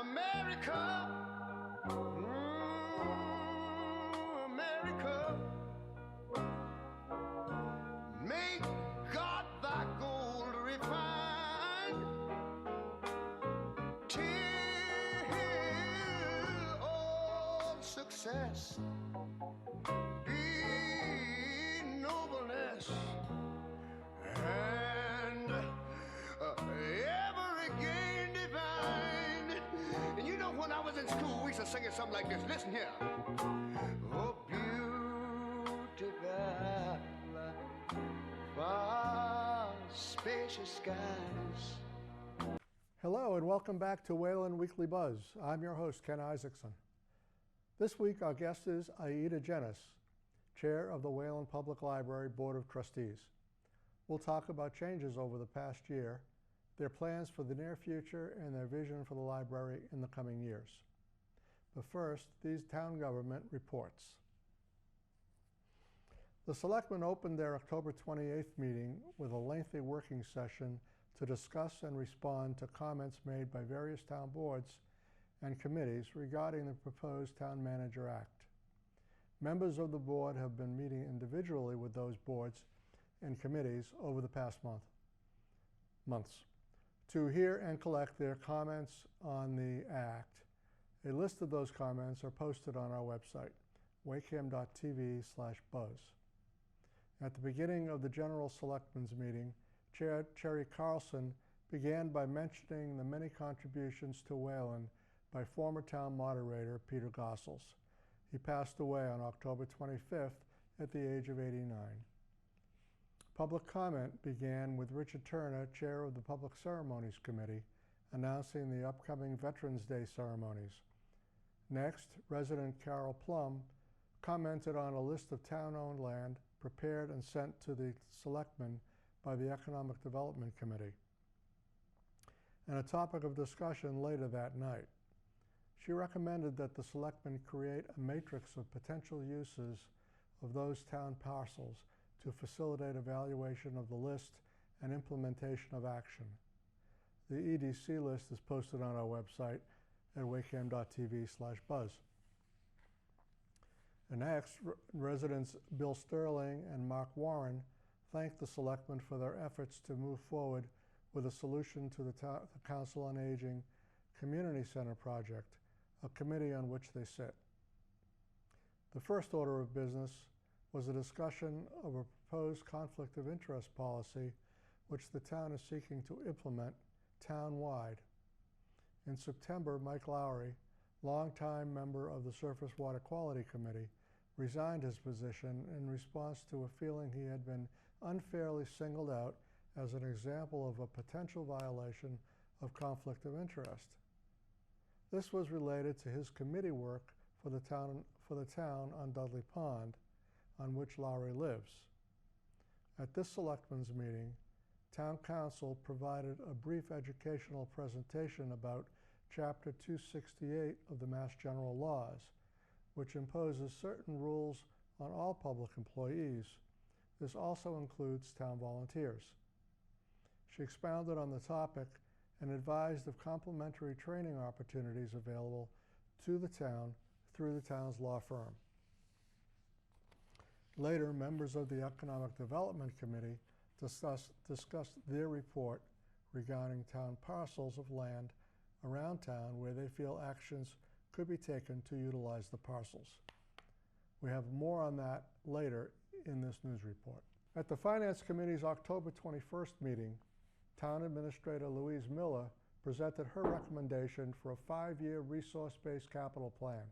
America, America, make God thy gold refined till all success be nobleness and ever again divine. And you know, when I was in school, we used to sing it something like this. Listen here. Oh, beautiful, far spacious skies. Hello and welcome back to Wayland Weekly Buzz. I'm your host, Ken Isaacson. This week our guest is Aida Jenis, Chair of the Wayland Public Library Board of Trustees. We'll talk about changes over the past year, their plans for the near future, and their vision for the library in the coming years. But first, these town government reports. The Selectmen opened their October 28th meeting with a lengthy working session to discuss and respond to comments made by various town boards and committees regarding the proposed Town Manager Act. Members of the board have been meeting individually with those boards and committees over the past months to hear and collect their comments on the Act. A list of those comments are posted on our website, waycam.tv/buzz. At the beginning of the General Selectmen's meeting, Chair Cherry Carlson began by mentioning the many contributions to Wayland by former town moderator Peter Gossels. He passed away on October 25th at the age of 89. Public comment began with Richard Turner, Chair of the Public Ceremonies Committee, announcing the upcoming Veterans Day ceremonies. Next, resident Carol Plum commented on a list of town-owned land prepared and sent to the Selectmen by the Economic Development Committee, and a topic of discussion later that night. She recommended that the Selectmen create a matrix of potential uses of those town parcels to facilitate evaluation of the list and implementation of action. The EDC list is posted on our website at waycam.tv/buzz. And next, residents Bill Sterling and Mark Warren thanked the Selectmen for their efforts to move forward with a solution to the Council on Aging Community Center project, a committee on which they sit. The first order of business was a discussion of a proposed conflict of interest policy which the town is seeking to implement town-wide. In September, Mike Lowry, longtime member of the Surface Water Quality Committee, resigned his position in response to a feeling he had been unfairly singled out as an example of a potential violation of conflict of interest. This was related to his committee work for the town on Dudley Pond, on which Lowry lives. At this Selectmen's meeting, Town Council provided a brief educational presentation about Chapter 268 of the Mass General Laws, which imposes certain rules on all public employees. This also includes town volunteers. She expounded on the topic and advised of complimentary training opportunities available to the town through the town's law firm. Later, members of the Economic Development Committee discussed their report regarding town parcels of land around town where they feel actions could be taken to utilize the parcels. We have more on that later in this news report. At the Finance Committee's October 21st meeting, Town Administrator Louise Miller presented her recommendation for a 5-year resource-based capital plan.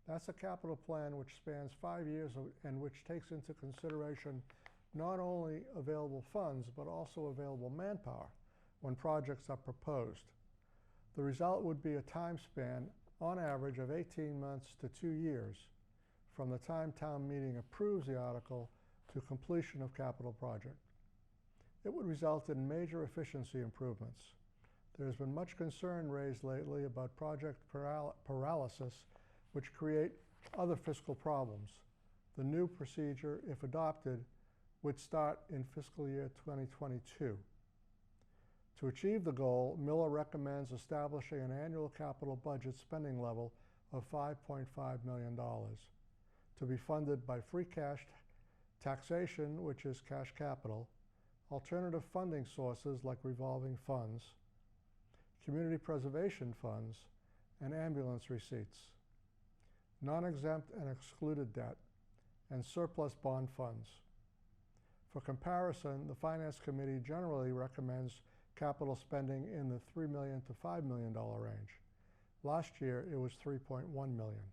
That's a capital plan which spans 5 years and which takes into consideration not only available funds, but also available manpower when projects are proposed. The result would be a time span, on average, of 18 months to 2 years from the time town meeting approves the article to completion of capital project. It would result in major efficiency improvements. There has been much concern raised lately about project paralysis, which create other fiscal problems. The new procedure, if adopted, would start in fiscal year 2022. To achieve the goal, Miller recommends establishing an annual capital budget spending level of $5.5 million to be funded by free cash taxation, which is cash capital, alternative funding sources like revolving funds, community preservation funds, and ambulance receipts, non-exempt and excluded debt, and surplus bond funds. For comparison, the Finance Committee generally recommends capital spending in the $3 million to $5 million range. Last year, it was $3.1 million.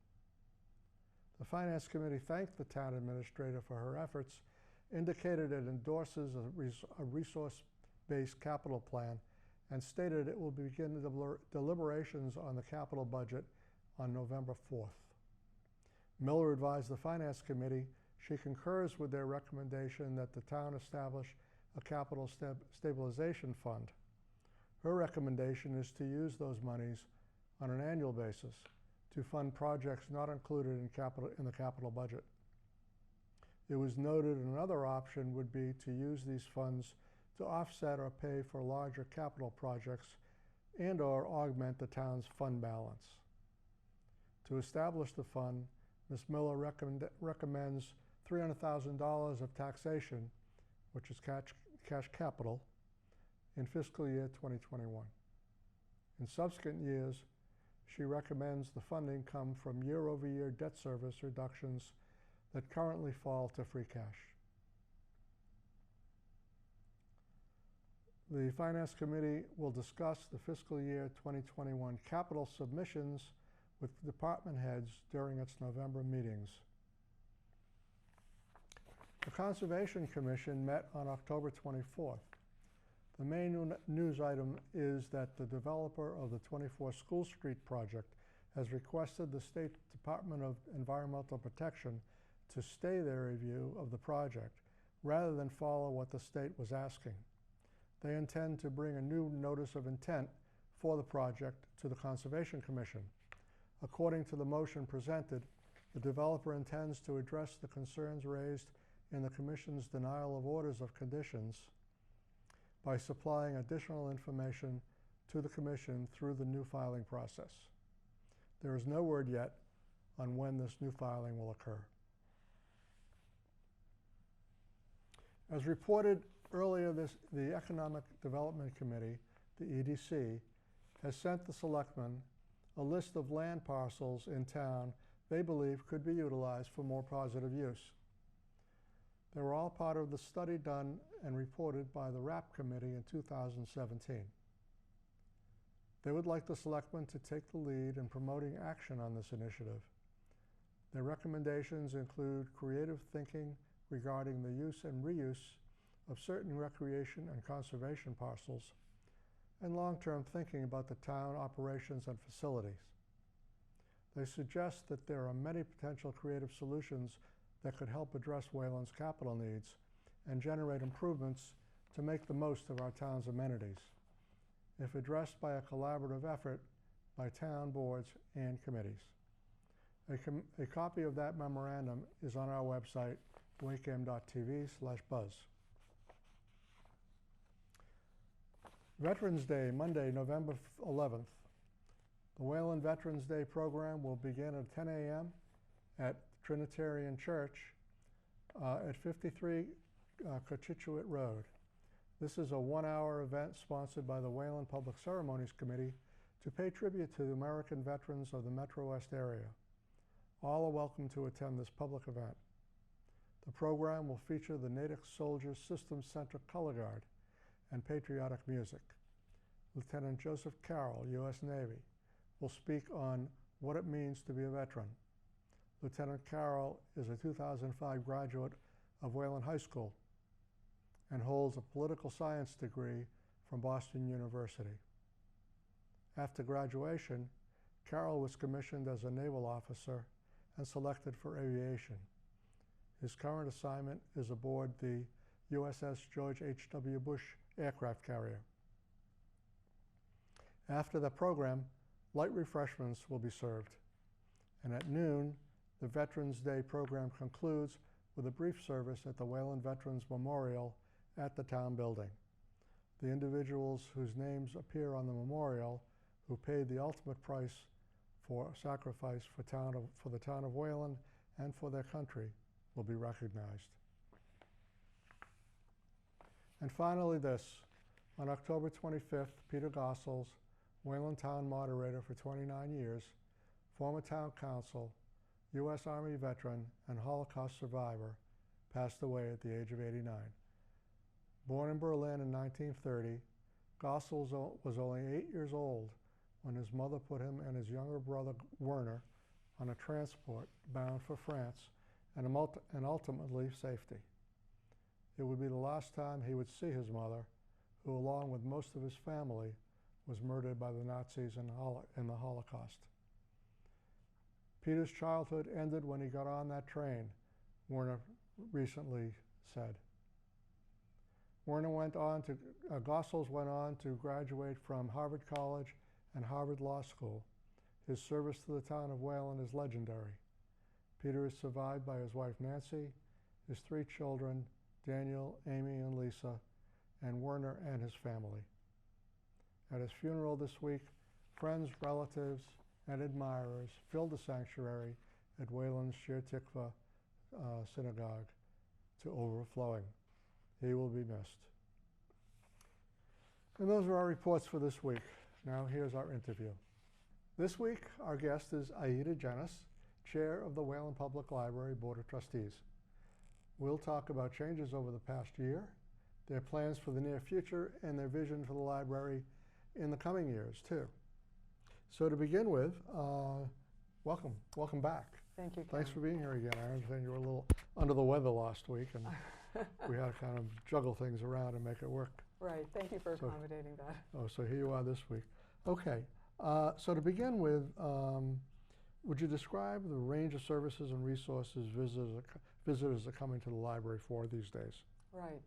The Finance Committee thanked the town administrator for her efforts, indicated it endorses a resource-based capital plan, and stated it will begin deliberations on the capital budget on November 4th. Miller advised the Finance Committee she concurs with their recommendation that the town establish a capital stabilization fund. Her recommendation is to use those monies on an annual basis to fund projects not included in the capital budget. It was noted another option would be to use these funds to offset or pay for larger capital projects and/or augment the town's fund balance. To establish the fund, Ms. Miller recommends $300,000 of taxation, which is cash capital, in fiscal year 2021. In subsequent years, she recommends the funding come from year-over-year debt service reductions that currently fall to free cash. The Finance Committee will discuss the fiscal year 2021 capital submissions with department heads during its November meetings. The Conservation Commission met on October 24th. The main news item is that the developer of the 24 School Street project has requested the State Department of Environmental Protection to stay their review of the project rather than follow what the state was asking. They intend to bring a new notice of intent for the project to the Conservation Commission. According to the motion presented, the developer intends to address the concerns raised in the Commission's denial of orders of conditions by supplying additional information to the Commission through the new filing process. There is no word yet on when this new filing will occur. As reported earlier, the Economic Development Committee, the EDC, has sent the selectmen a list of land parcels in town they believe could be utilized for more positive use. They were all part of the study done and reported by the RAP Committee in 2017. They would like the selectmen to take the lead in promoting action on this initiative. Their recommendations include creative thinking regarding the use and reuse of certain recreation and conservation parcels, and long-term thinking about the town operations and facilities. They suggest that there are many potential creative solutions that could help address Wayland's capital needs and generate improvements to make the most of our town's amenities, if addressed by a collaborative effort by town boards and committees. A copy of that memorandum is on our website, wacom.tv/buzz. Veterans Day, Monday, November 11th. The Wayland Veterans Day program will begin at 10 a.m. at Trinitarian Church at 53 Cochituate Road. This is a one-hour event sponsored by the Wayland Public Ceremonies Committee to pay tribute to the American veterans of the Metro West area. All are welcome to attend this public event. The program will feature the Native Soldiers Systems Center Color Guard and patriotic music. Lieutenant Joseph Carroll, U.S. Navy, will speak on what it means to be a veteran. Lieutenant Carroll is a 2005 graduate of Wayland High School and holds a political science degree from Boston University. After graduation, Carroll was commissioned as a naval officer and selected for aviation. His current assignment is aboard the USS George H.W. Bush aircraft carrier. After the program, light refreshments will be served. And at noon, the Veterans Day program concludes with a brief service at the Wayland Veterans Memorial at the town building. the individuals whose names appear on the memorial who paid the ultimate price for sacrifice for the town of Wayland and for their country will be recognized. And finally this, on October 25th, Peter Gossels, Wayland Town Moderator for 29 years, former town council, U.S. Army veteran, and Holocaust survivor, passed away at the age of 89. Born in Berlin in 1930, Gossels was only 8 years old when his mother put him and his younger brother Werner on a transport bound for France and ultimately safety. It would be the last time he would see his mother, who along with most of his family was murdered by the Nazis in the Holocaust. Peter's childhood ended when he got on that train, Werner recently said. Gossels went on to graduate from Harvard College and Harvard Law School. His service to the town of Wayland is legendary. Peter is survived by his wife Nancy, his 3 children, Daniel, Amy, and Lisa, and Werner and his family. At his funeral this week, friends, relatives, and admirers filled the sanctuary at Wayland's Sher Tikva synagogue to overflowing. He will be missed. And those are our reports for this week. Now here's our interview. This week, our guest is Aida Jenis, Chair of the Wayland Public Library Board of Trustees. We'll talk about changes over the past year, their plans for the near future, and their vision for the library in the coming years, too. So to begin with, welcome back. Thank you, Ken. Thanks for being here again. I understand you were a little under the weather last week, and we had to kind of juggle things around and make it work. Right, thank you for accommodating that. Oh, so here you are this week. Okay, so to begin with, would you describe the range of services and resources visitors are coming to the library for these days? Right.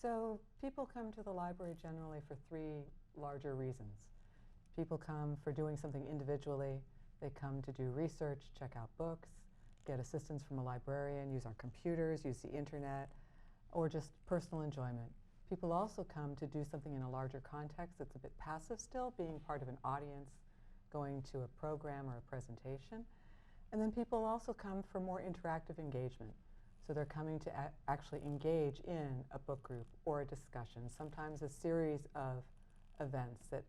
So people come to the library generally for 3 larger reasons. People come for doing something individually. They come to do research, check out books, get assistance from a librarian, use our computers, use the internet, or just personal enjoyment. People also come to do something in a larger context that's a bit passive still, being part of an audience, going to a program or a presentation. And then people also come for more interactive engagement. So they're coming to actually engage in a book group or a discussion, sometimes a series of events that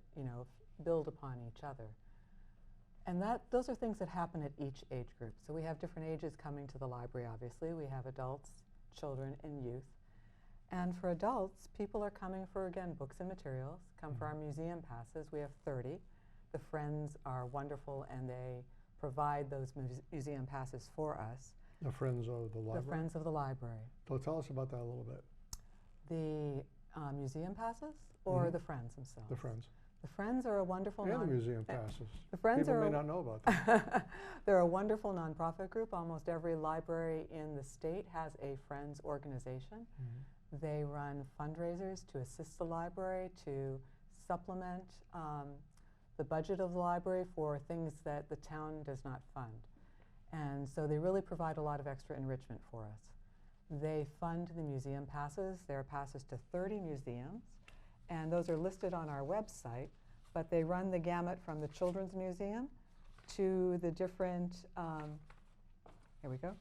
build upon each other. And those are things that happen at each age group. So we have different ages coming to the library, obviously. We have adults, children, and youth. And for adults, people are coming for, again, books and materials, come for our museum passes. We have 30. The Friends are wonderful, and they provide those museum passes for us. The Friends of the Library? The Friends of the Library. So tell us about that a little bit. The museum passes or the Friends themselves? The Friends. The Friends are a wonderful and the museum passes. The Friends People may not know about that. They're a wonderful nonprofit group. Almost every library in the state has a Friends organization. They run fundraisers to assist the library, to supplement the budget of the library for things that the town does not fund. And so they really provide a lot of extra enrichment for us. They fund the museum passes. There are passes to 30 museums, and those are listed on our website, but they run the gamut from the Children's Museum to the different, here we go,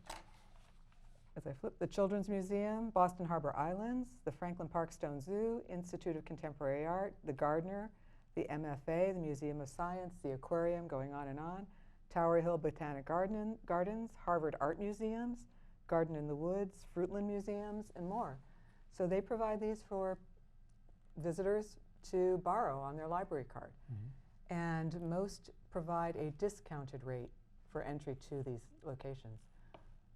as I flip, the Children's Museum, Boston Harbor Islands, the Franklin Park Stone Zoo, Institute of Contemporary Art, the Gardner, the MFA, the Museum of Science, the Aquarium, going on, Tower Hill Botanic Gardens, Harvard Art Museums, Garden in the Woods, Fruitland Museums, and more. So they provide these for visitors to borrow on their library card. And most provide a discounted rate for entry to these locations.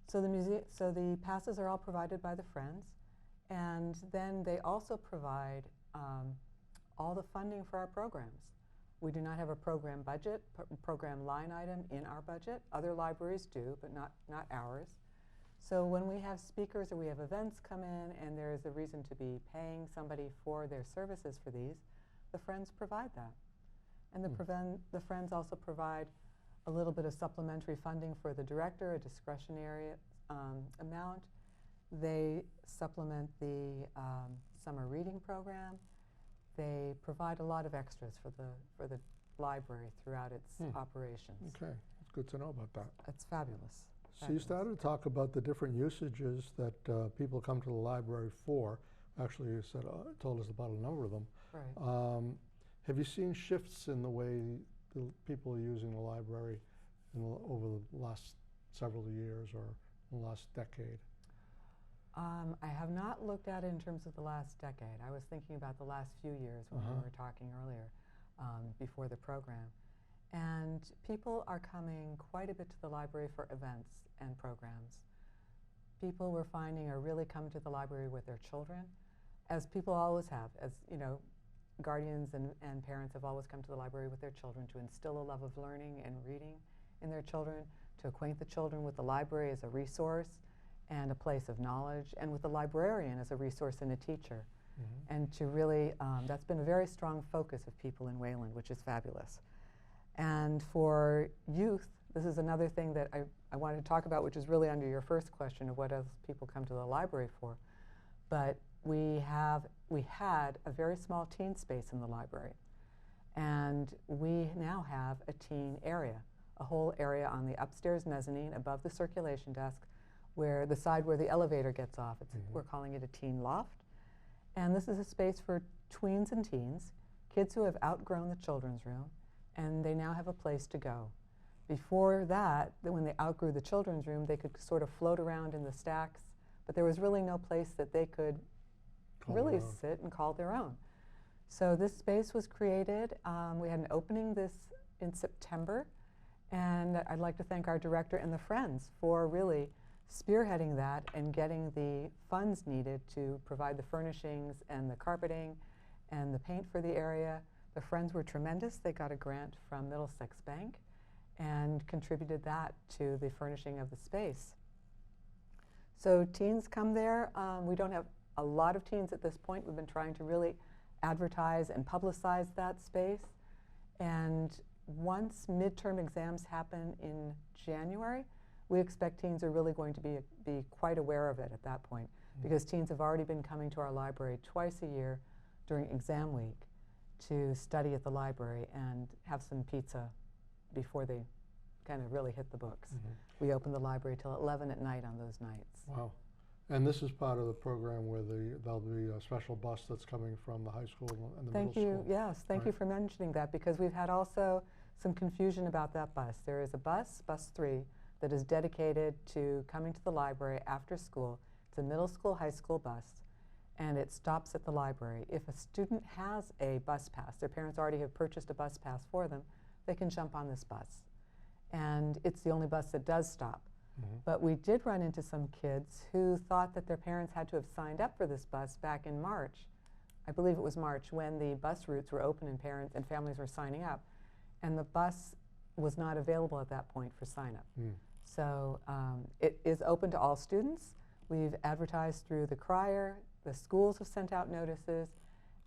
So the passes are all provided by the Friends, and then they also provide all the funding for our programs. We do not have a program budget, program line item in our budget. Other libraries do, but not ours. So when we have speakers or we have events come in and there is a reason to be paying somebody for their services for these, the Friends provide that. And the Friends also provide a little bit of supplementary funding for the director, a discretionary amount. They supplement the summer reading program, they provide a lot of extras for the library throughout its operations. Okay, it's good to know about that. It's fabulous. So you started to talk about the different usages that people come to the library for. Actually, you said, told us about a number of them. Right. Have you seen shifts in the way the people are using the library over the last several years or the last decade? I have not looked at it in terms of the last decade. I was thinking about the last few years when we were talking earlier before the program. And people are coming quite a bit to the library for events and programs. People we're finding are really coming to the library with their children, as people always have. As you know, guardians and parents have always come to the library with their children to instill a love of learning and reading in their children, to acquaint the children with the library as a resource and a place of knowledge, and with the librarian as a resource and a teacher. And to really, that's been a very strong focus of people in Wayland, which is fabulous. And for youth, this is another thing that I wanted to talk about, which is really under your first question of what else people come to the library for. But we had a very small teen space in the library. And we now have a teen area, a whole area on the upstairs mezzanine above the circulation desk, where the side where the elevator gets off. We're calling it a teen loft. And this is a space for tweens and teens, kids who have outgrown the children's room, and they now have a place to go. Before that, when they outgrew the children's room, they could sort of float around in the stacks, but there was really no place that they could really sit and call their own. So this space was created. We had an opening in September, and I'd like to thank our director and the Friends for really spearheading that and getting the funds needed to provide the furnishings and the carpeting and the paint for the area. The Friends were tremendous. They got a grant from Middlesex Bank and contributed that to the furnishing of the space. So teens come there. We don't have a lot of teens at this point. We've been trying to really advertise and publicize that space. And once midterm exams happen in January, we expect teens are really going to be quite aware of it at that point, because teens have already been coming to our library twice a year during exam week to study at the library and have some pizza before they kind of really hit the books. We open the library till 11 at night on those nights. Wow. And this is part of the program where there'll be a special bus that's coming from the high school and the middle school. Yes, thank you for mentioning that, because we've had also some confusion about that bus. There is a bus 3, that is dedicated to coming to the library after school. It's a middle school, high school bus, and it stops at the library. If a student has a bus pass, their parents already have purchased a bus pass for them, they can jump on this bus. And it's the only bus that does stop. But we did run into some kids who thought that their parents had to have signed up for this bus back in March. I believe it was March, when the bus routes were open and parents and families were signing up. And the bus was not available at that point for sign-up. So it is open to all students. We've advertised through the crier. The schools have sent out notices.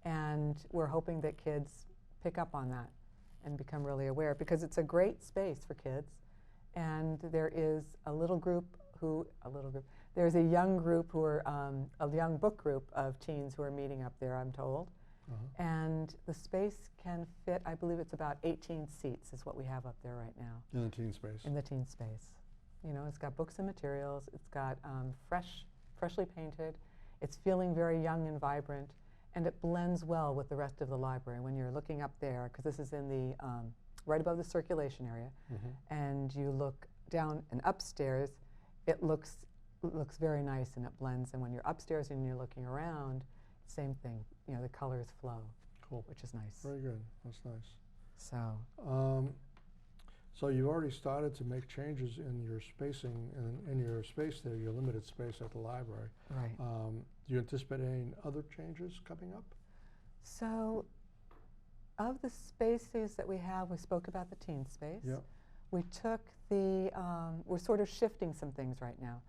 And we're hoping that kids pick up on that and become really aware, because it's a great space for kids. And there is there's a young group who are, a young book group of teens who are meeting up there, I'm told. And the space can fit, I believe it's about 18 seats is what we have up there right now. In the teen space. In the teen space. You know, it's got books and materials. It's got freshly painted. It's feeling very young and vibrant. And it blends well with the rest of the library. When you're looking up there, because this is in the, right above the circulation area, and you look down and upstairs, it looks very nice and it blends. And when you're upstairs and you're looking around, same thing. You know, the colors flow. Cool. Which is nice. Very good. That's nice. So. So you've already started to make changes in your spacing, in your space there, your limited space at the library. Right. Do you anticipate any other changes coming up? So, of the spaces that we have, we spoke about the teen space. Yep. We took we're sort of shifting some things right now.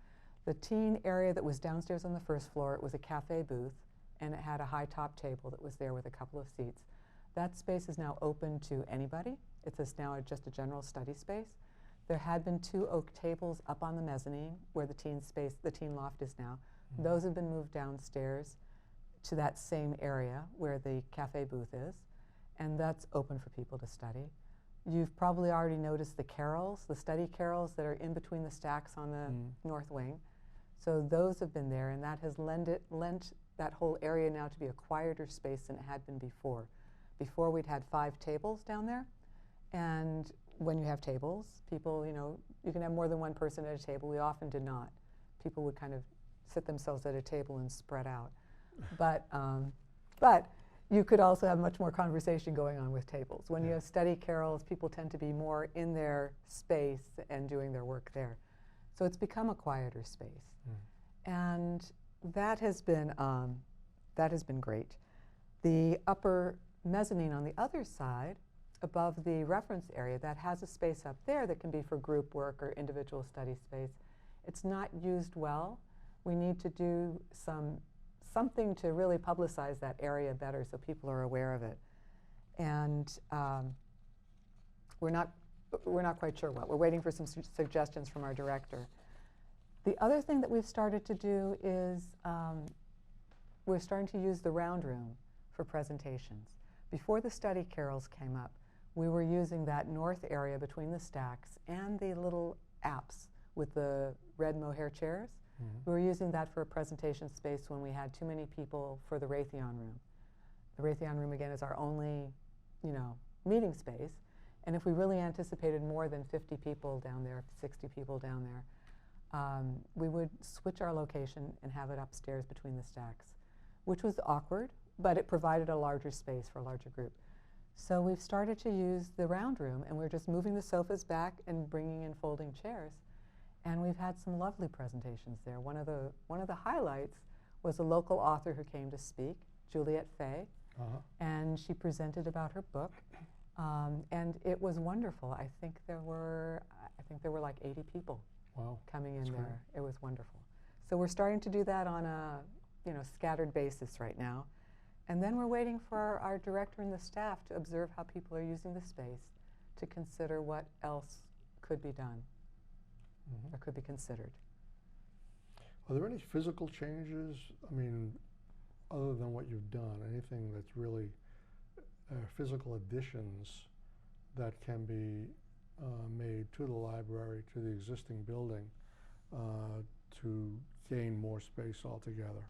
The teen area that was downstairs on the first floor, it was a cafe booth, and it had a high top table that was there with a couple of seats. That space is now open to anybody. It's now just a general study space. There had been 2 oak tables up on the mezzanine where the teen loft is now. Those have been moved downstairs to that same area where the cafe booth is, and that's open for people to study. You've probably already noticed the carrels, the study carrels that are in between the stacks on the north wing. So those have been there, and that has lent that whole area now to be a quieter space than it had been before. Before we'd had 5 tables down there, and when you have tables, people, you can have more than one person at a table. We often did not. People would kind of sit themselves at a table and spread out. But you could also have much more conversation going on with tables. When you have study carrels, people tend to be more in their space and doing their work there. So it's become a quieter space. And that has been great. The upper mezzanine on the other side, above the reference area, that has a space up there that can be for group work or individual study space. It's not used well. We need to do something to really publicize that area better so people are aware of it. And we're not quite sure what. We're waiting for some suggestions from our director. The other thing that we've started to do is we're starting to use the round room for presentations. Before the study carrels came up, we were using that north area between the stacks and the little apps with the red mohair chairs. We were using that for a presentation space when we had too many people for the Raytheon room. The Raytheon room, again, is our only, meeting space. And if we really anticipated more than 50 people down there, 60 people down there, we would switch our location and have it upstairs between the stacks, which was awkward, but it provided a larger space for a larger group. So we've started to use the round room, and we're just moving the sofas back and bringing in folding chairs. And we've had some lovely presentations there. One of the highlights was a local author who came to speak, Juliet Fay, and she presented about her book, and it was wonderful. I think there were like 80 people coming in there. It was wonderful. So we're starting to do that on a scattered basis right now, and then we're waiting for our director and the staff to observe how people are using the space to consider what else could be done. Or could be considered. Are there any physical changes, other than what you've done, anything that's really physical additions that can be made to the library, to the existing building, to gain more space altogether?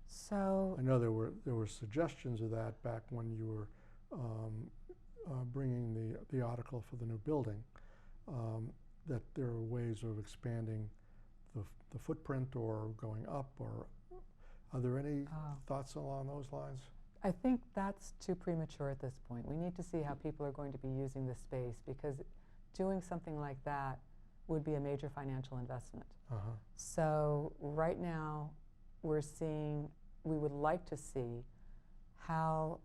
So I know there were suggestions of that back when you were bringing the article for the new building. That there are ways of expanding the footprint or going up, or are there any thoughts along those lines? I think that's too premature at this point. We need to see how people are going to be using the space, because doing something like that would be a major financial investment. So right now we would like to see how,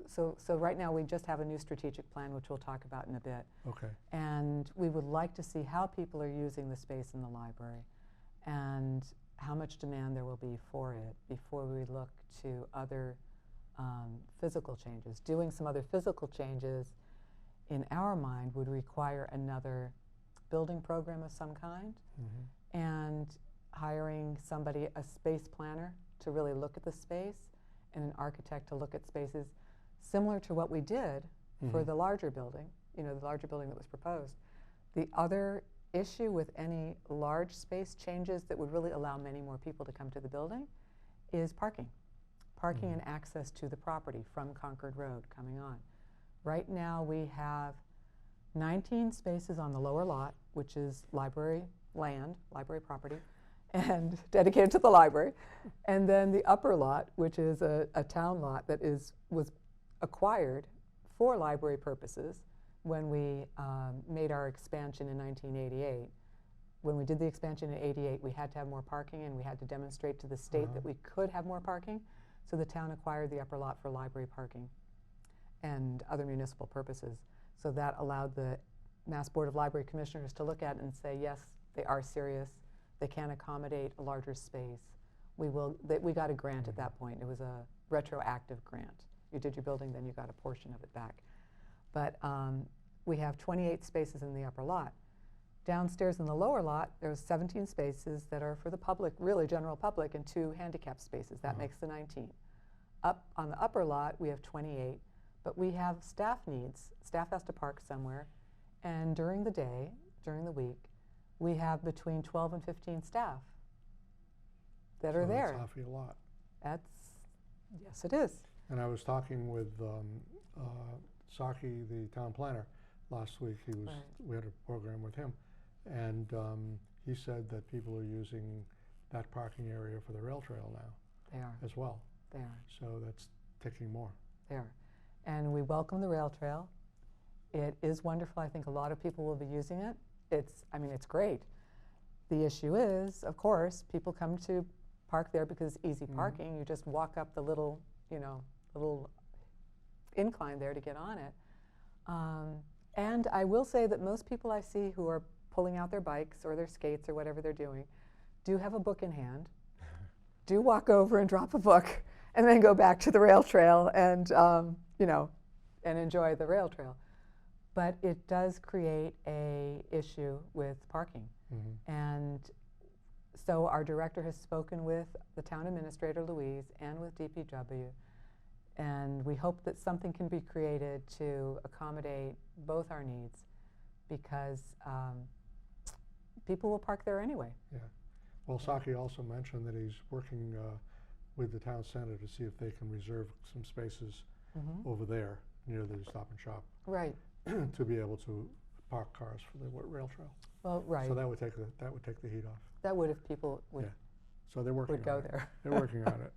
So right now we just have a new strategic plan, which we'll talk about in a bit. And we would like to see how people are using the space in the library and how much demand there will be for it before we look to other physical changes. Doing some other physical changes, in our mind, would require another building program of some kind, and hiring somebody, a space planner, to really look at the space, and an architect to look at spaces similar to what we did for the larger building, the larger building that was proposed. The other issue with any large space changes that would really allow many more people to come to the building is parking. Parking and access to the property from Concord Road coming on. Right now we have 19 spaces on the lower lot, which is library land, library property, and dedicated to the library. And then the upper lot, which is a town lot that was acquired for library purposes when we made our expansion in 1988. When we did the expansion in '88, we had to have more parking, and we had to demonstrate to the state that we could have more parking. So the town acquired the upper lot for library parking and other municipal purposes. So that allowed the Mass Board of Library Commissioners to look at it and say, yes, they are serious. They can accommodate a larger space. We got a grant at that point. It was a retroactive grant. You did your building, then you got a portion of it back. But we have 28 spaces in the upper lot. Downstairs in the lower lot, there's 17 spaces that are for the public, really general public, and 2 handicap spaces. That makes the 19. Up on the upper lot, we have 28, but we have staff needs. Staff has to park somewhere, and during the day, during the week, we have between 12 and 15 staff that are there. That's awfully a lot. Yes, it is. And I was talking with Saki, the town planner, last week. We had a program with him, and he said that people are using that parking area for the rail trail now. They are. As well. They are. So that's ticking more. They are. And we welcome the rail trail. It is wonderful. I think a lot of people will be using it. It's great. The issue is, of course, people come to park there because it's easy parking. You just walk up the little incline there to get on it. And I will say that most people I see who are pulling out their bikes or their skates or whatever they're doing do have a book in hand, do walk over and drop a book, and then go back to the rail trail and and enjoy the rail trail. But it does create a issue with parking. And so our director has spoken with the town administrator, Louise, and with DPW, and we hope that something can be created to accommodate both our needs, because people will park there anyway. Yeah. Well, Saki also mentioned that he's working with the town center to see if they can reserve some spaces over there near the Stop and Shop. Right. To be able to park cars for the rail trail. Well, right. So that would take the heat off. That would, if people would. Yeah. So they're working. Would go on it. there. They're working on it.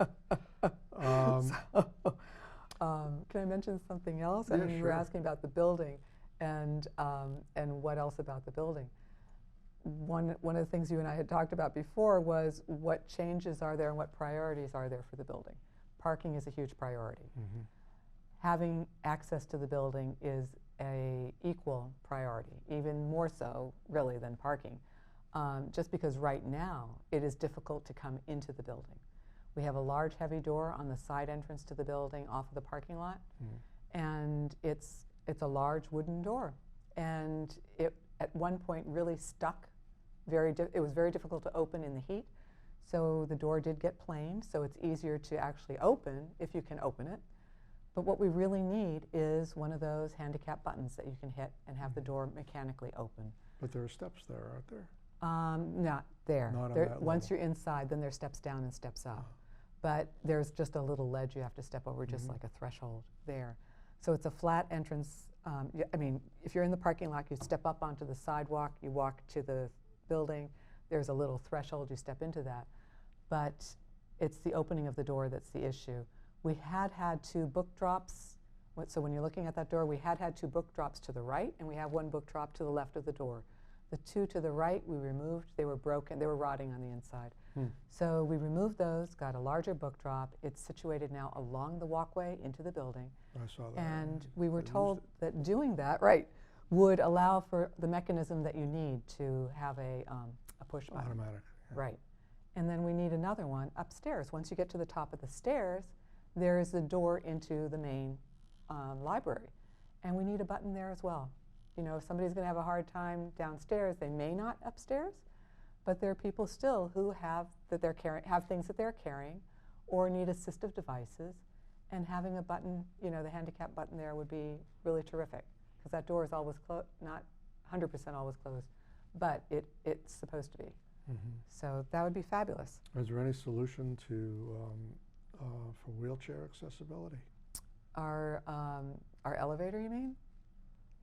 Can I mention something else? Yeah, I mean, you were sure. asking about the building, and what else about the building. One of the things you and I had talked about before was what changes are there and what priorities are there for the building. Parking is a huge priority. Having access to the building is a equal priority, even more so, really, than parking. Just because right now it is difficult to come into the building. We have a large, heavy door on the side entrance to the building off of the parking lot, and it's a large wooden door. And it, at one point, really stuck. It was very difficult to open in the heat, so the door did get planed, so it's easier to actually open if you can open it. But what we really need is one of those handicap buttons that you can hit and have the door mechanically open. But there are steps there, aren't there? Not there. Not on There- that once level. you're inside, then there's steps down and steps up. But there's just a little ledge you have to step over, just like a threshold there. So it's a flat entrance. I mean, if you're in the parking lot, you step up onto the sidewalk, you walk to the building, there's a little threshold, you step into that. But it's the opening of the door that's the issue. We had 2 book drops. So when you're looking at that door, we had 2 book drops to the right, and we have 1 book drop to the left of the door. The 2 to the right we removed. They were broken. They were rotting on the inside. So we removed those, got a larger book drop. It's situated now along the walkway into the building. I saw that. And we were They used told it. that doing that, would allow for the mechanism that you need to have a push button. Automatic. Yeah. Right. And then we need another one upstairs. Once you get to the top of the stairs, there is the door into the main library. And we need a button there as well. You know, if somebody's going to have a hard time downstairs, they may not upstairs, but there are people still who have things that they're carrying or need assistive devices, and having a button, the handicap button there would be really terrific, because that door is always closed, not 100% always closed, but it's supposed to be. So that would be fabulous. Is there any solution for wheelchair accessibility? Our elevator, you mean?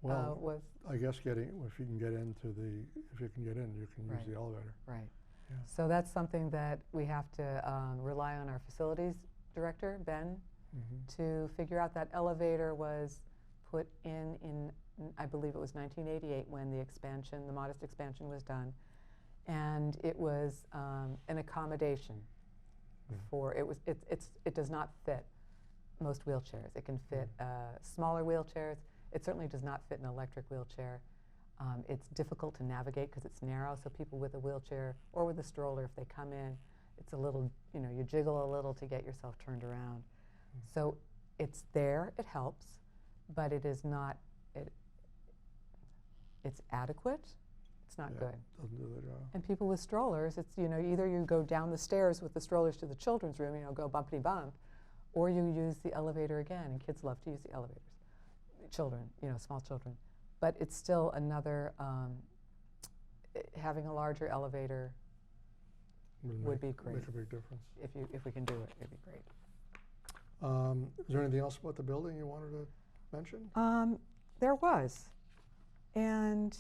Well, I guess if you can get in, you can use the elevator. Right. Yeah. So that's something that we have to rely on our facilities director, Ben, to figure out. That elevator was put in I believe it was 1988 when the modest expansion was done, and it was an accommodation for it does not fit most wheelchairs. It can fit smaller wheelchairs. It certainly does not fit an electric wheelchair. It's difficult to navigate because it's narrow, so people with a wheelchair or with a stroller, if they come in, it's a little, you jiggle a little to get yourself turned around. So it's there, it helps, but it is not, it's adequate, It's not Yeah, good. doesn't do the job. And people with strollers, it's, either you go down the stairs with the strollers to the children's room, go bumpity bump, or you use the elevator again, and kids love to use the elevators. Children, small children. But it's still another, having a larger elevator would be great. Make a big difference. If we can do it, it'd be great. Is there anything else about the building you wanted to mention? There was. And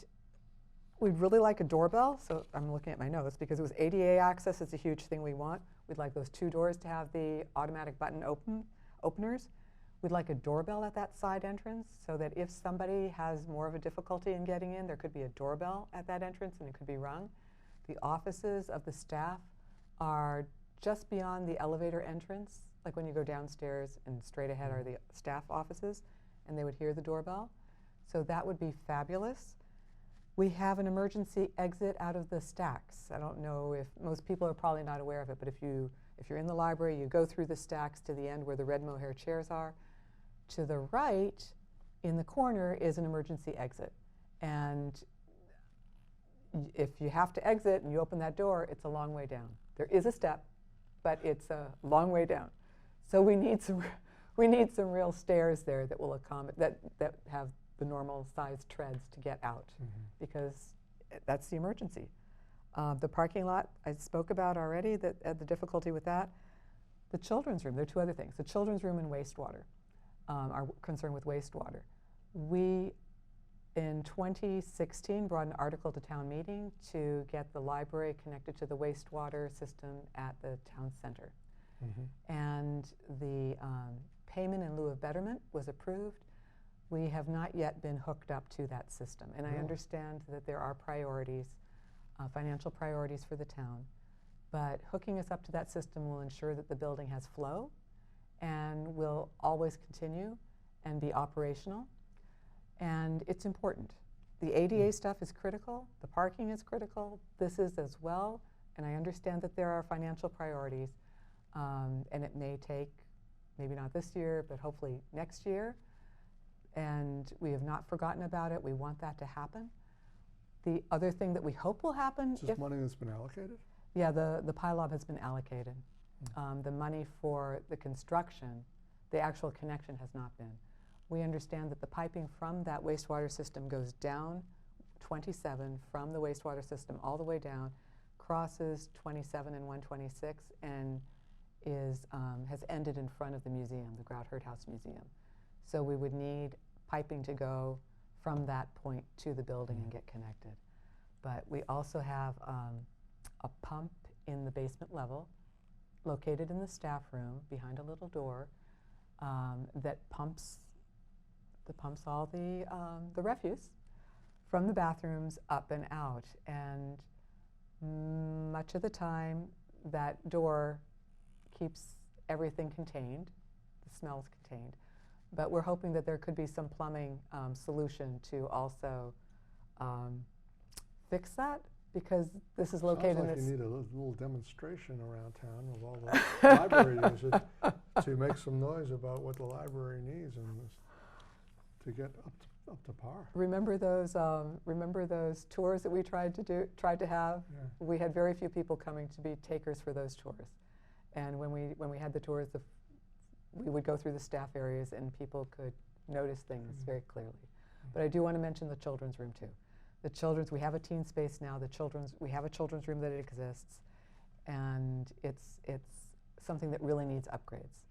we'd really like a doorbell. So I'm looking at my notes because it was ADA access. It's a huge thing we want. We'd like those 2 doors to have the automatic button openers. We'd like a doorbell at that side entrance so that if somebody has more of a difficulty in getting in, there could be a doorbell at that entrance and it could be rung. The offices of the staff are just beyond the elevator entrance. Like when you go downstairs and straight ahead are the staff offices, and they would hear the doorbell. So that would be fabulous. We have an emergency exit out of the stacks. I don't know if most people are probably not aware of it, but if you're in the library, you go through the stacks to the end where the red mohair chairs are. To the right, in the corner, is an emergency exit. And if you have to exit and you open that door, it's a long way down. There is a step, but it's a long way down. So we need some real stairs there that will accommodate that have the normal sized treads to get out, because that's the emergency. The parking lot I spoke about already, the difficulty with that. The children's room, there are 2 other things. The children's room and wastewater, are concerned with wastewater. We, in 2016, brought an article to town meeting to get the library connected to the wastewater system at the town center. And the payment in lieu of betterment was approved. We have not yet been hooked up to that system. And I understand that there are priorities, financial priorities for the town. But hooking us up to that system will ensure that the building has flow and will always continue and be operational. And it's important. The ADA stuff is critical. The parking is critical. This is as well. And I understand that there are financial priorities. And it may take, maybe not this year, but hopefully next year. And we have not forgotten about it. We want that to happen. The other thing that we hope will happen, Is this money that's been allocated? yeah, the PILOB has been allocated. The money for the construction, the actual connection has not been. We understand that the piping from that wastewater system goes down 27 from the wastewater system all the way down, crosses 27 and 126, and has ended in front of the museum, the Grout-Hurt House Museum. So we would need piping to go from that point to the building and get connected. But we also have a pump in the basement level, located in the staff room behind a little door, that pumps all the refuse from the bathrooms up and out. And much of the time, that door keeps everything contained, the smells contained. But we're hoping that there could be some plumbing solution to also fix that, because this is located Sounds like in this. you need a little demonstration around town with all the library users to make some noise about what the library needs and to get up to par. Remember those tours that we tried to have? Yeah. We had very few people coming to be takers for those tours. And when we had the tours, we would go through the staff areas and people could notice things very clearly. But I do want to mention the children's room too. We have a teen space now. We have a children's room that exists, and it's something that really needs upgrades.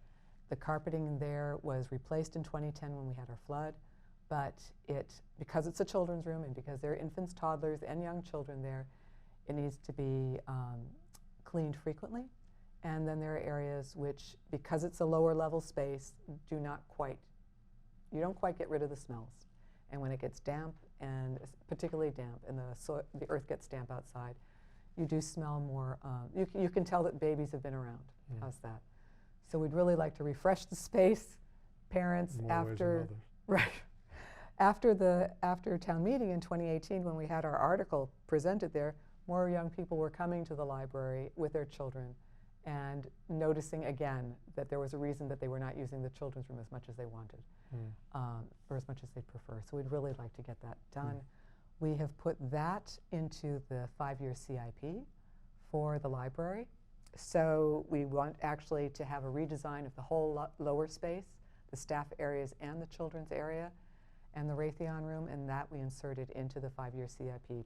The carpeting in there was replaced in 2010 when we had our flood, but because it's a children's room and because there are infants, toddlers, and young children there, it needs to be cleaned frequently. And then there are areas which, because it's a lower level space, you don't quite get rid of the smells. And when it gets damp, and particularly damp, and the earth gets damp outside, you do smell more. You can tell that babies have been around. How's that? So we'd really like to refresh the space. Parents, after town meeting in 2018, when we had our article presented there, more young people were coming to the library with their children and noticing again that there was a reason that they were not using the children's room as much as they wanted, or as much as they prefer. So we'd really like to get that done. We have put that into the 5-year CIP for the library. So we want actually to have a redesign of the whole lower space, the staff areas and the children's area, and the Raytheon room, and that we inserted into the 5-year CIP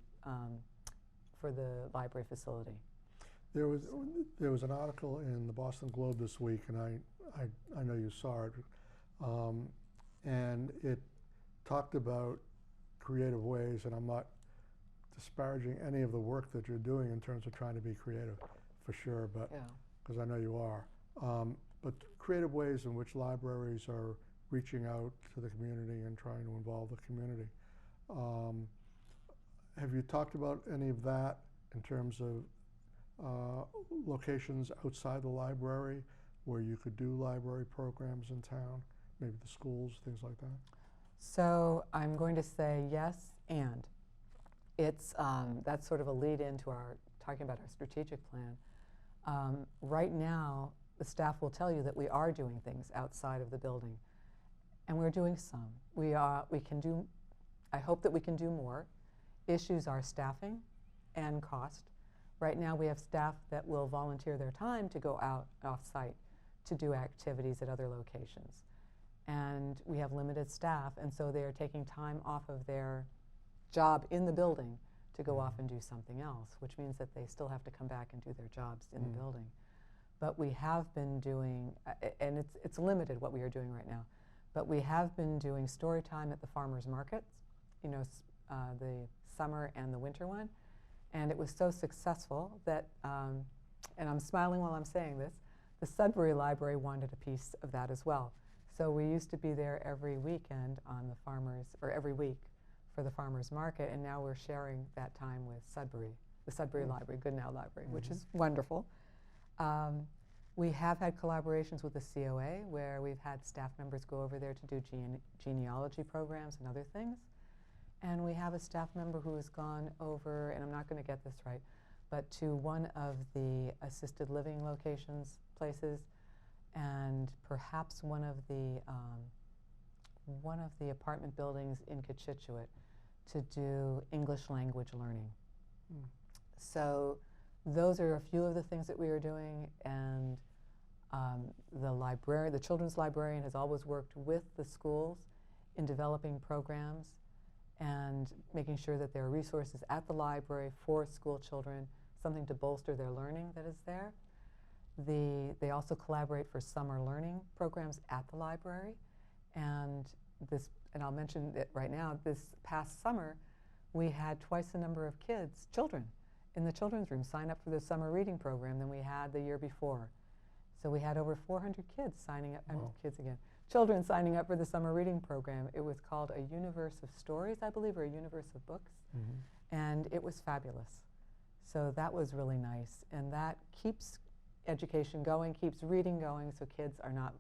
for the library facility. There was an article in the Boston Globe this week, and I know you saw it, and it talked about creative ways, and I'm not disparaging any of the work that you're doing in terms of trying to be creative, for sure, but because I know you are. But creative ways in which libraries are reaching out to the community and trying to involve the community. Have you talked about any of that in terms of locations outside the library where you could do library programs in town, maybe the schools, things like that? So I'm going to say yes, and it's that's sort of a lead into our talking about our strategic plan. Right now, the staff will tell you that we are doing things outside of the building, and we're doing some. We can do. I hope that we can do more. Issues are staffing and cost. Right now, we have staff that will volunteer their time to go out off-site to do activities at other locations. And we have limited staff, and so they are taking time off of their job in the building to go off and do something else, which means that they still have to come back and do their jobs in the building. But we have been doing, and it's limited what we are doing right now, but we have been doing story time at the farmers markets, you know, the summer and the winter one. And it was so successful that, and I'm smiling while I'm saying this, the Sudbury Library wanted a piece of that as well. So we used to be there every weekend on the farmers, or every week for the farmers market, and now we're sharing that time with Sudbury, the Sudbury Library, Goodnow Library, which is wonderful. We have had collaborations with the COA where we've had staff members go over there to do genealogy programs and other things. And we have a staff member who has gone over, and I'm not going to get this right, but to one of the assisted living locations, places, and perhaps one of the apartment buildings in Cochituate to do English language learning. So those are a few of the things that we are doing, and the children's librarian has always worked with the schools in developing programs and making sure that there are resources at the library for school children, something to bolster their learning that is there. They also collaborate for summer learning programs at the library, and I'll mention it right now, this past summer we had twice the number of children in the children's room sign up for the summer reading program than we had the year before. So we had over 400 kids signing up, children signing up for the summer reading program. It was called A Universe of Stories, I believe, or A Universe of Books, and it was fabulous. So that was really nice, and that keeps education going, keeps reading going, so kids are not,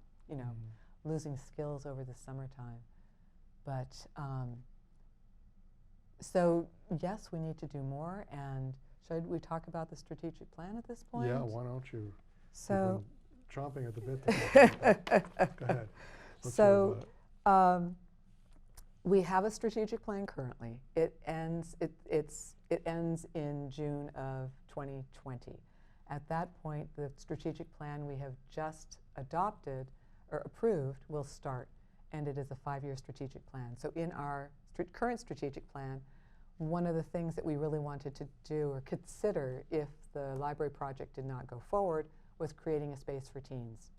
losing skills over the summertime. But so yes, we need to do more. And should we talk about the strategic plan at this point? Yeah, why don't you? So chomping at the bit to talk about that. Go ahead. Let's hear about it. We have a strategic plan currently. It ends in June of 2020. At that point, the strategic plan we have just adopted or approved will start, and it is a 5-year strategic plan. So in our current strategic plan, one of the things that we really wanted to do or consider if the library project did not go forward was creating a space for teens.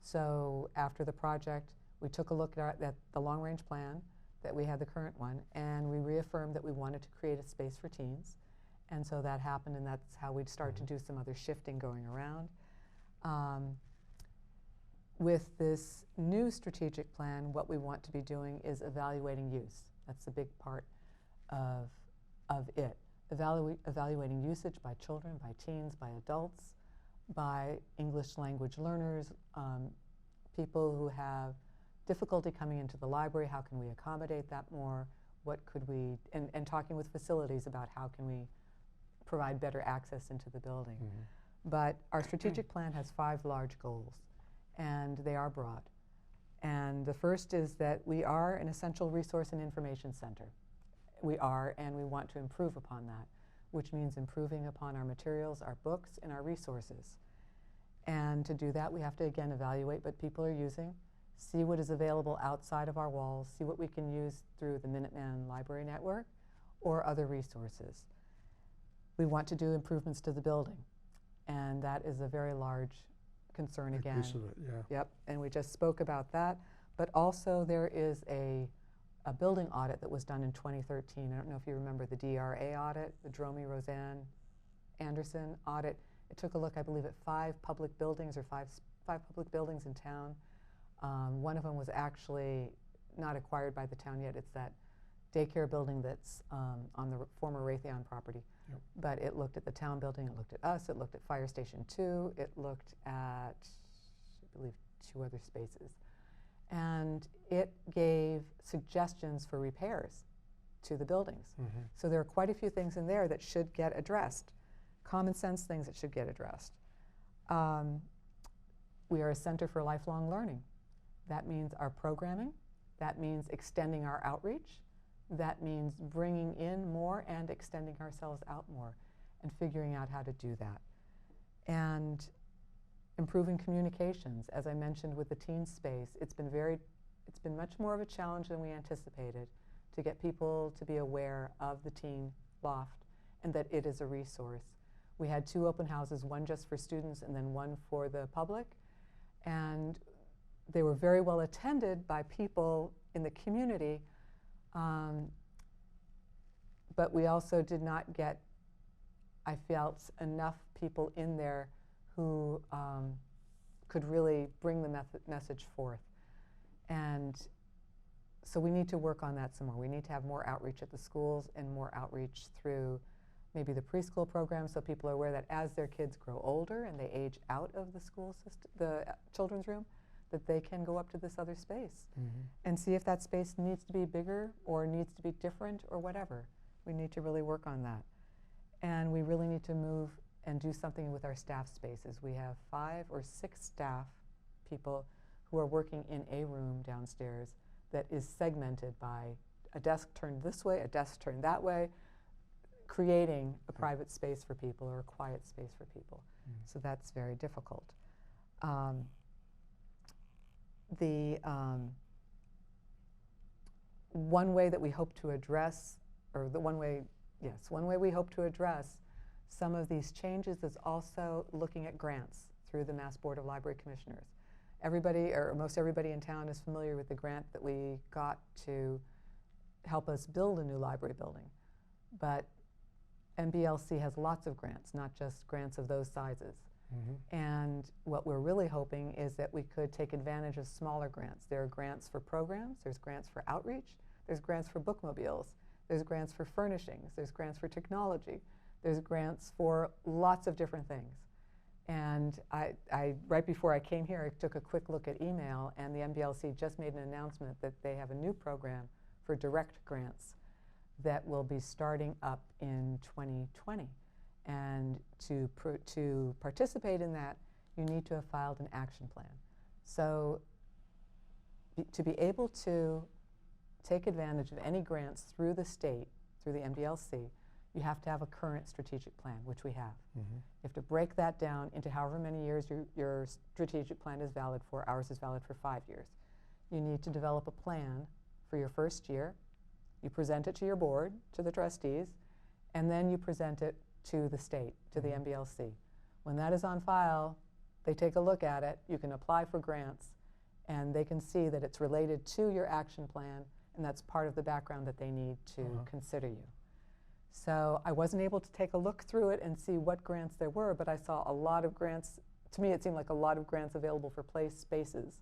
So after the project, we took a look at the long-range plan, that we had the current one, and we reaffirmed that we wanted to create a space for teens. And so that happened, and that's how we'd start to do some other shifting going around. With this new strategic plan, what we want to be doing is evaluating use. That's a big part of it. Evaluating usage by children, by teens, by adults, by English language learners, people who have difficulty coming into the library. How can we accommodate that more? What could we, and talking with facilities about how can we provide better access into the building. But our strategic plan has 5 large goals, and they are broad. And the first is that we are an essential resource and information center. We are, and we want to improve upon that, which means improving upon our materials, our books, and our resources. And to do that, we have to, again, evaluate what people are using, see what is available outside of our walls, see what we can use through the Minuteman Library Network or other resources. We want to do improvements to the building, and that is a very large concern again. Piece of it, yeah. Yep, and we just spoke about that. But also there is a building audit that was done in 2013. I don't know if you remember the DRA audit, the Dromey Roseanne Anderson audit. It took a look, I believe, at 5 public buildings or five public buildings in town. One of them was actually not acquired by the town yet. It's that daycare building that's on the former Raytheon property. Yep. But it looked at the town building, it looked at us, it looked at Fire Station 2, it looked at, I believe, 2 other spaces. And it gave suggestions for repairs to the buildings. Mm-hmm. So there are quite a few things in there that should get addressed, common sense things that should get addressed. We are a center for lifelong learning. That means our programming, that means extending our outreach, that means bringing in more and extending ourselves out more and figuring out how to do that. And improving communications, as I mentioned with the teen space, it's been much more of a challenge than we anticipated to get people to be aware of the teen loft and that it is a resource. We had 2 open houses, one just for students and then one for the public, and they were very well attended by people in the community, but we also did not get, I felt, enough people in there who could really bring the message forth. And so we need to work on that some more. We need to have more outreach at the schools and more outreach through maybe the preschool program, so people are aware that as their kids grow older and they age out of the school system, the children's room, that they can go up to this other space and see if that space needs to be bigger or needs to be different or whatever. We need to really work on that. And we really need to move and do something with our staff spaces. We have 5 or 6 staff people who are working in a room downstairs that is segmented by a desk turned this way, a desk turned that way, creating a private space for people or a quiet space for people. So that's very difficult. One way that we hope to address, or one way we hope to address some of these changes is also looking at grants through the Mass Board of Library Commissioners. Everybody, or most everybody in town, is familiar with the grant that we got to help us build a new library building. But MBLC has lots of grants, not just grants of those sizes. And what we're really hoping is that we could take advantage of smaller grants. There are grants for programs, there's grants for outreach, there's grants for bookmobiles, there's grants for furnishings, there's grants for technology, there's grants for lots of different things. And right before I came here, I took a quick look at email, and the MBLC just made an announcement that they have a new program for direct grants that will be starting up in 2020. And to participate in that, you need to have filed an action plan. So to be able to take advantage of any grants through the state, through the MBLC, you have to have a current strategic plan, which we have. You have to break that down into however many years your strategic plan is valid for. Ours is valid for 5 years. You need to develop a plan for your first year. You present it to your board, to the trustees, and then you present it to the state, to the MBLC. When that is on file, they take a look at it, you can apply for grants, and they can see that it's related to your action plan, and that's part of the background that they need to consider you. So I wasn't able to take a look through it and see what grants there were, but I saw a lot of grants. To me, it seemed like a lot of grants available for play spaces.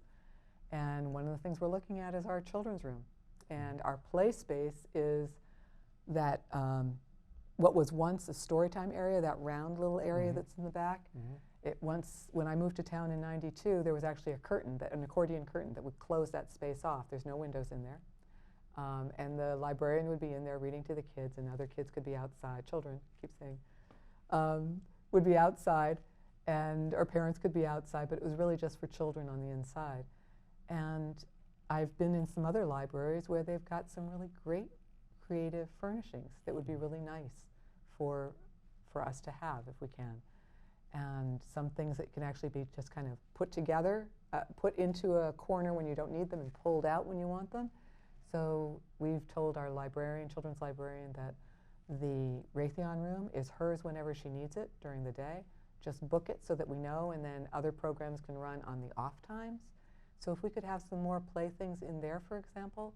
And one of the things we're looking at is our children's room. And our play space is that what was once a storytime area, that round little area that's in the back. When I moved to town in '92, there was actually a curtain, an accordion curtain, that would close that space off. There's no windows in there. And the librarian would be in there reading to the kids, and other kids could be outside. Children, keep saying, would be outside, and our parents could be outside, but it was really just for children on the inside. And I've been in some other libraries where they've got some really great creative furnishings that would be really nice for us to have if we can. And some things that can actually be just kind of put together, put into a corner when you don't need them and pulled out when you want them. So we've told our librarian, children's librarian, that the Raytheon room is hers whenever she needs it during the day. Just book it so that we know, and then other programs can run on the off times. So if we could have some more playthings in there, for example,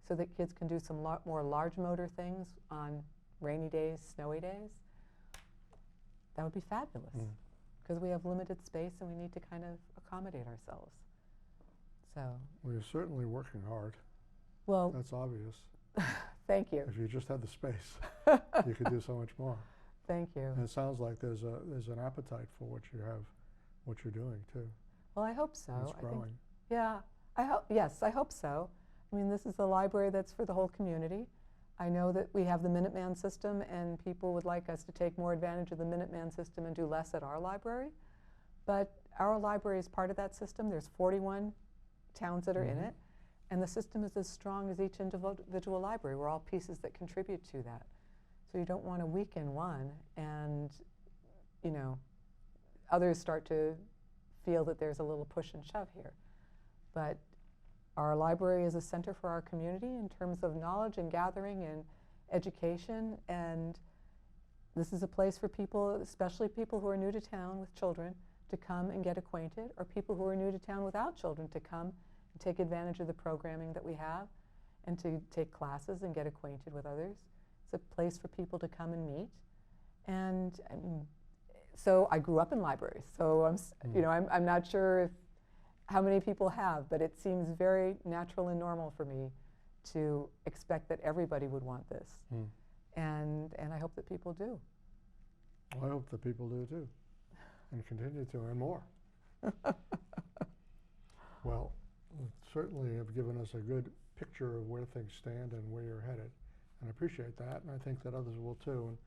so that kids can do some more large motor things on rainy days, snowy days, that would be fabulous. Because we have limited space and we need to kind of accommodate ourselves. So. Well, you're certainly working hard. Well, that's obvious. Thank you. If you just had the space, you could do so much more. Thank you. And it sounds like there's an appetite for what you're doing too. Well, I hope so. It's growing. Yeah, yes, I hope so. I mean, this is a library that's for the whole community. I know that we have the Minuteman system, and people would like us to take more advantage of the Minuteman system and do less at our library. But our library is part of that system. There's 41 towns that are in it, and the system is as strong as each individual library. We're all pieces that contribute to that. So you don't want to weaken one and, you know, others start to feel that there's a little push and shove here. But our library is a center for our community in terms of knowledge and gathering and education, and this is a place for people, especially people who are new to town with children, to come and get acquainted, or people who are new to town without children to come and take advantage of the programming that we have and to take classes and get acquainted with others. It's a place for people to come and meet. And so I grew up in libraries, so I'm not sure how many people have, but it seems very natural and normal for me to expect that everybody would want this. And I hope that people do. Well, I hope that people do too, and continue to, and more. Well, you certainly have given us a good picture of where things stand and where you're headed. And I appreciate that, and I think that others will too, and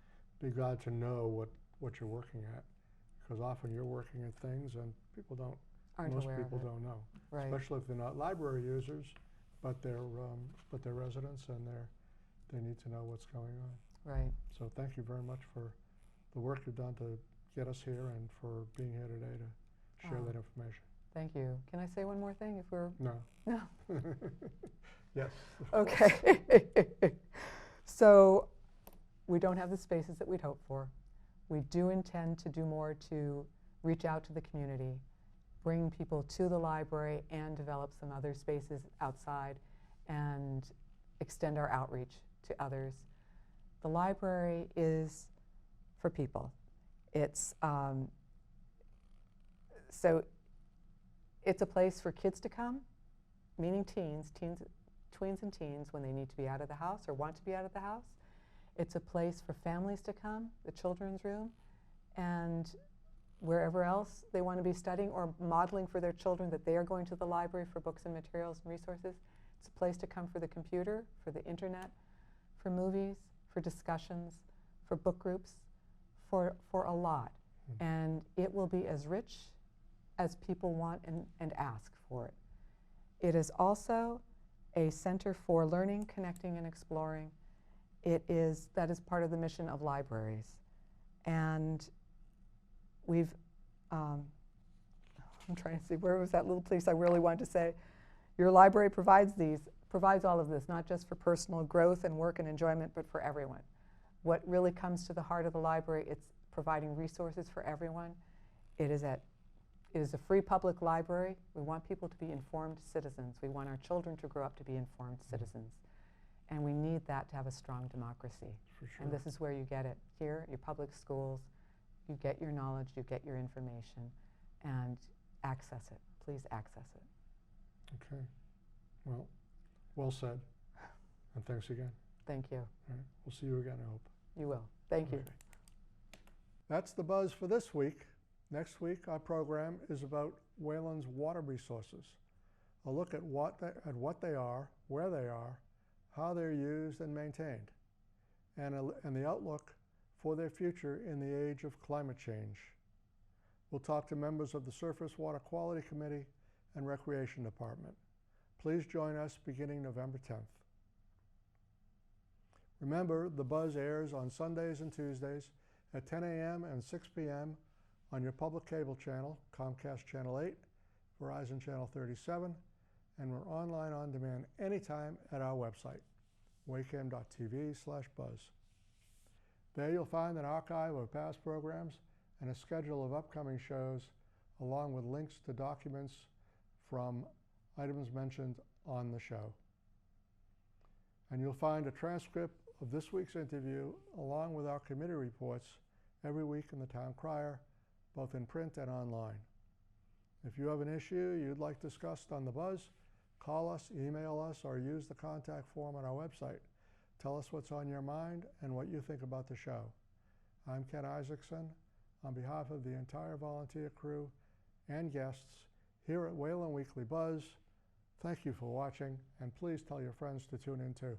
be glad to know what you're working at, because often you're working at things and people don't, most people don't know, right. Especially if they're not library users, but they're residents, and they need to know what's going on. Right. So thank you very much for the work you've done to get us here and for being here today to share that information. Thank you. Can I say one more thing if we're... No. No. Yes. Okay. So we don't have the spaces that we'd hoped for. We do intend to do more to reach out to the community, bring people to the library, and develop some other spaces outside and extend our outreach to others. The library is for people. It's so it's a place for kids to come, meaning tweens and teens when they need to be out of the house or want to be out of the house. It's a place for families to come, the children's room, and wherever else they want to be studying or modeling for their children that they are going to the library for books and materials and resources. It's a place to come for the computer, for the internet, for movies, for discussions, for book groups, for a lot. And it will be as rich as people want and ask for it. It is also a center for learning, connecting, and exploring. That is part of the mission of libraries. And we've, I'm trying to see, where was that little piece I really wanted to say? Your library provides all of this, not just for personal growth and work and enjoyment, but for everyone. What really comes to the heart of the library, it's providing resources for everyone. It is a free public library. We want people to be informed citizens. We want our children to grow up to be informed citizens. And we need that to have a strong democracy. For sure. And this is where you get it. Here, your public schools, you get your knowledge, you get your information, and access it. Please access it. Okay. Well, well said. And thanks again. Thank you. All right. We'll see you again, I hope. You will. Thank you. That's the buzz for this week. Next week, our program is about Wayland's water resources. A look at what they are, where they are, how they're used and maintained, and the outlook for their future in the age of climate change. We'll talk to members of the Surface Water Quality Committee and Recreation Department. Please join us beginning November 10th. Remember, The Buzz airs on Sundays and Tuesdays at 10 a.m. and 6 p.m. on your public cable channel, Comcast Channel 8, Verizon Channel 37, and we're online on demand anytime at our website, wacam.tv/buzz. There you'll find an archive of past programs and a schedule of upcoming shows, along with links to documents from items mentioned on the show. And you'll find a transcript of this week's interview, along with our committee reports, every week in the Town Crier, both in print and online. If you have an issue you'd like discussed on The Buzz, call us, email us, or use the contact form on our website. Tell us what's on your mind and what you think about the show. I'm Ken Isaacson. On behalf of the entire volunteer crew and guests here at Wayland Weekly Buzz, thank you for watching, and please tell your friends to tune in too.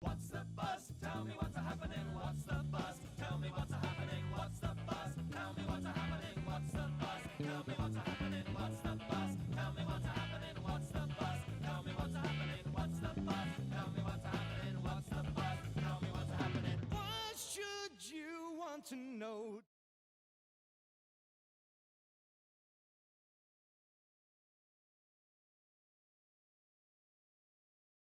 What's the buzz? Tell me what's happening. What's the buzz? Tell me what's happening. What's the buzz? Tell me what's happening. What's the buzz? Tell me what's happening. What's the buzz? Tell me what's happening. What's the buzz? Tell me what's happening. What's the buzz? Tell me what's happening. What's the buzz? Tell me what's happening. What should you want to know?